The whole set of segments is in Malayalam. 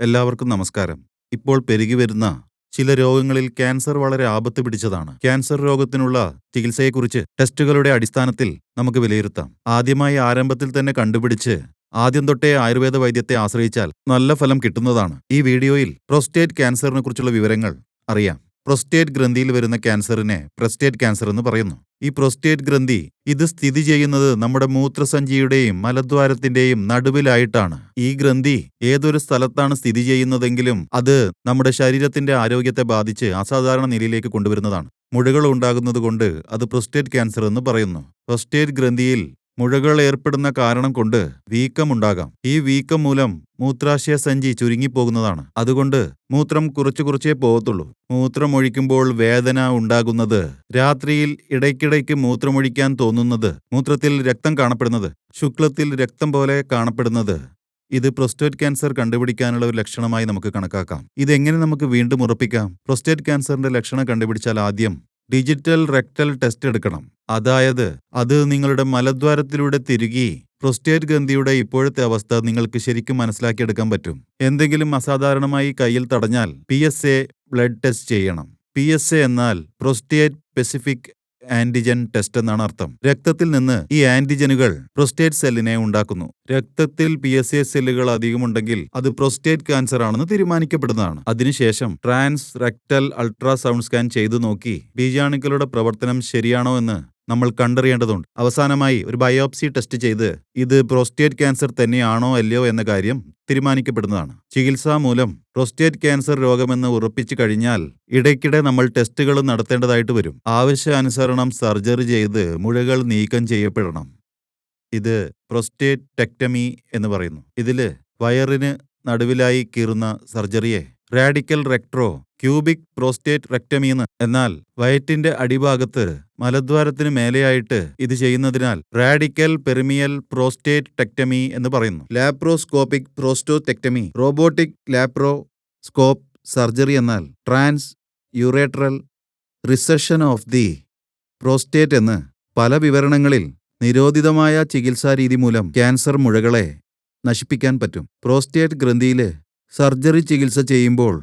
എല്ലാവർക്കും നമസ്കാരം. ഇപ്പോൾ പെരുകിവരുന്ന ചില രോഗങ്ങളിൽ ക്യാൻസർ വളരെ ആപത്ത് പിടിച്ചതാണ്. ക്യാൻസർ രോഗത്തിനുള്ള ചികിത്സയെക്കുറിച്ച് ടെസ്റ്റുകളുടെ അടിസ്ഥാനത്തിൽ നമുക്ക് വിലയിരുത്താം. ആദ്യമായി ആരംഭത്തിൽ തന്നെ കണ്ടുപിടിച്ച് ആദ്യം തൊട്ടേ ആയുർവേദ വൈദ്യത്തെ ആശ്രയിച്ചാൽ നല്ല ഫലം കിട്ടുന്നതാണ്. ഈ വീഡിയോയിൽ പ്രോസ്റ്റേറ്റ് ക്യാൻസറിനെ കുറിച്ചുള്ള വിവരങ്ങൾ അറിയാം. പ്രോസ്റ്റേറ്റ് ഗ്രന്ഥിയിൽ വരുന്ന ക്യാൻസറിനെ പ്രോസ്റ്റേറ്റ് ക്യാൻസർ എന്ന് പറയുന്നു. ഈ പ്രോസ്റ്റേറ്റ് ഗ്രന്ഥി ഇത് സ്ഥിതി ചെയ്യുന്നത് നമ്മുടെ മൂത്രസഞ്ചിയുടെയും മലദ്വാരത്തിന്റെയും നടുവിലായിട്ടാണ്. ഈ ഗ്രന്ഥി ഏതൊരു സ്ഥലത്താണ് സ്ഥിതി ചെയ്യുന്നതെങ്കിലും അത് നമ്മുടെ ശരീരത്തിന്റെ ആരോഗ്യത്തെ ബാധിച്ച് അസാധാരണ നിലയിലേക്ക് കൊണ്ടുവരുന്നതാണ്. മുഴകൾ ഉണ്ടാകുന്നത് കൊണ്ട് അത് പ്രോസ്റ്റേറ്റ് ക്യാൻസർ എന്ന് പറയുന്നു. പ്രോസ്റ്റേറ്റ് ഗ്രന്ഥിയിൽ മുഴകൾ ഏർപ്പെടുന്ന കാരണം കൊണ്ട് വീക്കമുണ്ടാകാം. ഈ വീക്കം മൂലം മൂത്രാശയ സഞ്ചി ചുരുങ്ങിപ്പോകുന്നതാണ്. അതുകൊണ്ട് മൂത്രം കുറച്ചേ പോകത്തുള്ളൂ. മൂത്രമൊഴിക്കുമ്പോൾ വേദന ഉണ്ടാകുന്നത്, രാത്രിയിൽ ഇടയ്ക്കിടയ്ക്ക് മൂത്രമൊഴിക്കാൻ തോന്നുന്നത്, മൂത്രത്തിൽ രക്തം കാണപ്പെടുന്നത്, ശുക്ലത്തിൽ രക്തം പോലെ കാണപ്പെടുന്നത്, ഇത് പ്രോസ്റ്റേറ്റ് ക്യാൻസർ കണ്ടുപിടിക്കാനുള്ള ഒരു ലക്ഷണമായി നമുക്ക് കണക്കാക്കാം. ഇതെങ്ങനെ നമുക്ക് വീണ്ടും ഉറപ്പിക്കാം? പ്രോസ്റ്റേറ്റ് ക്യാൻസറിന്റെ ലക്ഷണം കണ്ടുപിടിച്ചാൽ ആദ്യം ഡിജിറ്റൽ റെക്ടൽ ടെസ്റ്റ് എടുക്കണം. അതായത് അത് നിങ്ങളുടെ മലദ്വാരത്തിലൂടെ തിരുകി പ്രോസ്റ്റേറ്റ് ഗ്രന്ഥിയുടെ ഇപ്പോഴത്തെ അവസ്ഥ നിങ്ങൾക്ക് ശരിക്കും മനസ്സിലാക്കിയെടുക്കാൻ പറ്റും. എന്തെങ്കിലും അസാധാരണമായി കയ്യിൽ തടഞ്ഞാൽ PSA ബ്ലഡ് ടെസ്റ്റ് ചെയ്യണം. PSA എന്നാൽ പ്രോസ്റ്റേറ്റ് സ്പെസിഫിക് ആന്റിജൻ ടെസ്റ്റ് എന്നാണ് അർത്ഥം. രക്തത്തിൽ നിന്ന് ഈ ആന്റിജനുകൾ പ്രോസ്റ്റേറ്റ് സെല്ലിനെ ഉണ്ടാക്കുന്നു. രക്തത്തിൽ PSA സെല്ലുകൾ അധികമുണ്ടെങ്കിൽ അത് പ്രോസ്റ്റേറ്റ് ക്യാൻസർ ആണെന്ന് തീരുമാനിക്കപ്പെടുന്നതാണ്. അതിനുശേഷം ട്രാൻസ് റെക്ടൽ അൾട്രാസൗണ്ട് സ്കാൻ ചെയ്തു നോക്കി ബീജാണുക്കളുടെ പ്രവർത്തനം ശരിയാണോ എന്ന് നമ്മൾ കണ്ടറിയേണ്ടതുണ്ട്. അവസാനമായി ഒരു ബയോപ്സി ടെസ്റ്റ് ചെയ്ത് ഇത് പ്രോസ്റ്റേറ്റ് ക്യാൻസർ തന്നെയാണോ അല്ലയോ എന്ന കാര്യം തീരുമാനിക്കപ്പെടുന്നതാണ്. ചികിത്സാ മൂലം പ്രോസ്റ്റേറ്റ് ക്യാൻസർ രോഗമെന്ന് ഉറപ്പിച്ചു കഴിഞ്ഞാൽ ഇടയ്ക്കിടെ നമ്മൾ ടെസ്റ്റുകൾ നടത്തേണ്ടതായിട്ട് വരും. ആവശ്യാനുസരണം സർജറി ചെയ്ത് മുഴകൾ നീക്കം ചെയ്യപ്പെടണം. ഇത് പ്രോസ്റ്റേറ്റെക്ടമി എന്ന് പറയുന്നു. ഇതില് വയറിന് നടുവിലായി കീറുന്ന സർജറിയെ റാഡിക്കൽ റെക്ട്രോ ക്യൂബിക് പ്രോസ്റ്റേറ്റ് റെക്ടമി എന്ന്, എന്നാൽ വയറ്റിന്റെ അടിഭാഗത്ത് മലദ്വാരത്തിന് മേലെയായിട്ട് ഇത് ചെയ്യുന്നതിനാൽ റാഡിക്കൽ പെരിമിയൽ പ്രോസ്റ്റേറ്റ് ടെക്ടമി എന്ന് പറയുന്നു. Laparoscopic prostatectomy, robotic laparoscope surgery എന്നാൽ transurethral resection of the prostate എന്ന് പല വിവരണങ്ങളിൽ നിരോധിതമായ ചികിത്സാരീതി മൂലം ക്യാൻസർ മുഴകളെ നശിപ്പിക്കാൻ പറ്റും. പ്രോസ്റ്റേറ്റ് ഗ്രന്ഥിയില് സർജറി ചികിത്സ ചെയ്യുമ്പോൾ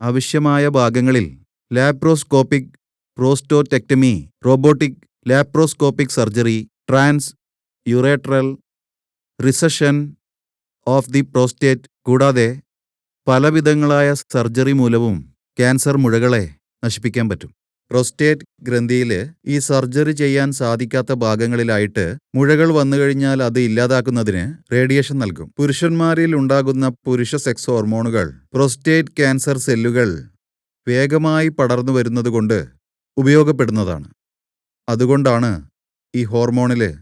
ആവശ്യമായ ഭാഗങ്ങളിൽ laparoscopic prostatectomy, robotic laparoscopic surgery, transurethral resection of the prostate കൂടാതെ പലവിധങ്ങളായ സർജറി മൂലവും ക്യാൻസർ മുഴകളെ നശിപ്പിക്കാൻ പറ്റും. പ്രോസ്റ്റേറ്റ് ഗ്രന്ഥിയിൽ ഈ സർജറി ചെയ്യാൻ സാധിക്കാത്ത ഭാഗങ്ങളിലായിട്ട് മുഴകൾ വന്നുകഴിഞ്ഞാൽ അത് ഇല്ലാതാക്കുന്നതിന് റേഡിയേഷൻ നൽകും. പുരുഷന്മാരിൽ ഉണ്ടാകുന്ന പുരുഷ സെക്സ് ഹോർമോണുകൾ പ്രോസ്റ്റേറ്റ് ക്യാൻസർ സെല്ലുകൾ വേഗമായി പടർന്നു വരുന്നതുകൊണ്ട് ഉപയോഗപ്പെടുന്നതാണ്. അതുകൊണ്ടാണ് ഈ ഹോർമോണില്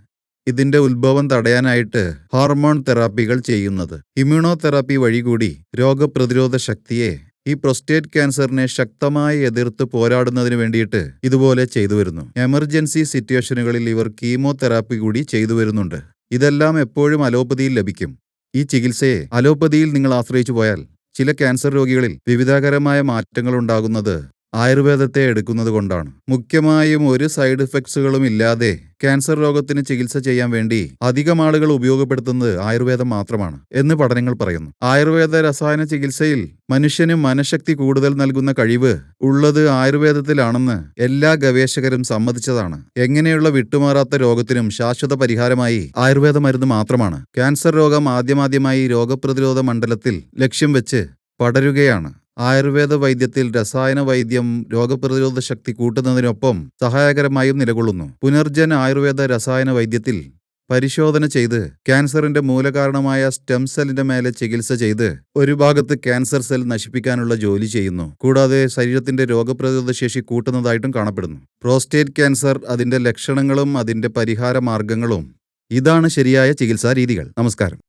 ഇതിന്റെ ഉത്ഭവം തടയാനായിട്ട് ഹോർമോൺ തെറാപ്പികൾ ചെയ്യുന്നത്. ഇമ്മ്യൂണോ തെറാപ്പി വഴി കൂടി രോഗപ്രതിരോധ ശക്തിയെ ഈ പ്രോസ്റ്റേറ്റ് ക്യാൻസറിനെ ശക്തമായി എതിർത്ത് പോരാടുന്നതിന് വേണ്ടിയിട്ട് ഇതുപോലെ ചെയ്തു വരുന്നു. എമർജൻസി സിറ്റുവേഷനുകളിൽ ഇവർ കീമോതെറാപ്പി കൂടി ചെയ്തു വരുന്നുണ്ട്. ഇതെല്ലാം എപ്പോഴും അലോപ്പതിയിൽ ലഭിക്കും. ഈ ചികിത്സയെ അലോപ്പതിയിൽ നിങ്ങൾ ആശ്രയിച്ചു പോയാൽ ചില ക്യാൻസർ രോഗികളിൽ വിവിധകരമായ മാറ്റങ്ങൾ ഉണ്ടാകുന്നത് ആയുർവേദത്തെ എടുക്കുന്നത് കൊണ്ടാണ്. മുഖ്യമായും ഒരു സൈഡ് എഫക്ട്സുകളും ഇല്ലാതെ ക്യാൻസർ രോഗത്തിന് ചികിത്സ ചെയ്യാൻ വേണ്ടി അധികം ആളുകൾ ഉപയോഗപ്പെടുത്തുന്നത് ആയുർവേദം മാത്രമാണ് എന്ന് പഠനങ്ങൾ പറയുന്നു. ആയുർവേദ രസായന ചികിത്സയിൽ മനുഷ്യന് മനഃശക്തി കൂടുതൽ നൽകുന്ന കഴിവ് ഉള്ളത് ആയുർവേദത്തിലാണെന്ന് എല്ലാ ഗവേഷകരും സമ്മതിച്ചതാണ്. എങ്ങനെയുള്ള വിട്ടുമാറാത്ത രോഗത്തിനും ശാശ്വത പരിഹാരമായി ആയുർവേദ മരുന്ന് മാത്രമാണ്. ക്യാൻസർ രോഗം ആദ്യമായി രോഗപ്രതിരോധ മണ്ഡലത്തിൽ ലക്ഷ്യം വെച്ച് പടരുകയാണ്. ആയുർവേദ വൈദ്യത്തിൽ രസായന വൈദ്യം രോഗപ്രതിരോധ ശക്തി കൂട്ടുന്നതിനൊപ്പം സഹായകരമായും നിലകൊള്ളുന്നു. പുനർജൻ ആയുർവേദ രസായന വൈദ്യത്തിൽ പരിശോധന ചെയ്ത് ക്യാൻസറിന്റെ മൂലകാരണമായ സ്റ്റെം സെല്ലിന്റെ മേലെ ചികിത്സ ചെയ്ത് ഒരു ഭാഗത്ത് ക്യാൻസർ സെൽ നശിപ്പിക്കാനുള്ള ജോലി ചെയ്യുന്നു. കൂടാതെ ശരീരത്തിന്റെ രോഗപ്രതിരോധ ശേഷി കൂട്ടുന്നതായിട്ടും കാണപ്പെടുന്നു. പ്രോസ്റ്റേറ്റ് ക്യാൻസർ, അതിന്റെ ലക്ഷണങ്ങളും അതിന്റെ പരിഹാര മാർഗങ്ങളും, ഇതാണ് ശരിയായ ചികിത്സാ രീതികൾ. നമസ്കാരം.